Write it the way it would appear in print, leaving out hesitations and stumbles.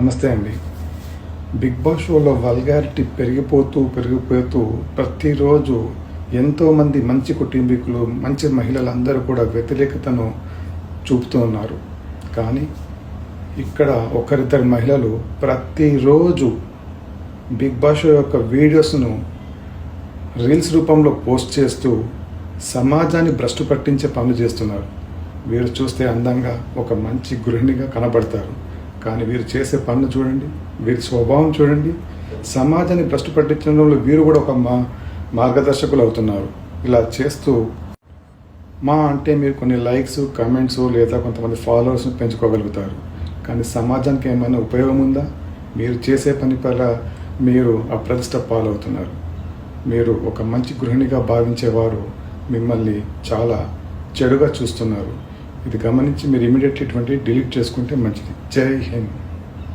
నమస్తే అండి. Big boss షోలో వల్గారిటీ పెరిగిపోతూ ప్రతిరోజు ఎంతోమంది మంచి కుటుంబీకులు, మంచి మహిళలందరూ కూడా వ్యతిరేకతను చూపుతూ ఉన్నారు. కానీ ఇక్కడ ఒకరిద్దరు మహిళలు ప్రతిరోజు బిగ్ బాస్ షో యొక్క వీడియోస్ను రీల్స్ రూపంలో పోస్ట్ చేస్తూ సమాజాన్ని భ్రష్టు పట్టించే పనులు చేస్తున్నారు. వీరు చూస్తే అందంగా ఒక మంచి గృహిణిగా కనబడతారు. కానీ వీరు చేసే పనులు చూడండి, వీరి స్వభావం చూడండి. సమాజాన్ని భ్రష్టు పట్టించడంలో వీరు కూడా ఒక మార్గదర్శకులు అవుతున్నారు. ఇలా చేస్తూ అంటే మీరు కొన్ని లైక్స్, కామెంట్స్ లేదా కొంతమంది ఫాలోవర్స్ని పెంచుకోగలుగుతారు. కానీ సమాజానికి ఏమైనా ఉపయోగం ఉందా? మీరు చేసే పని వల్ల మీరు అప్రతిష్ట పాలవుతున్నారు. మీరు ఒక మంచి గృహిణిగా భావించేవారు మిమ్మల్ని చాలా చెడుగా చూస్తున్నారు. ఇది గమనించి మీరు ఇమీడియట్లీ డిలీట్ చేసుకుంటే మంచిది. జై హింద్.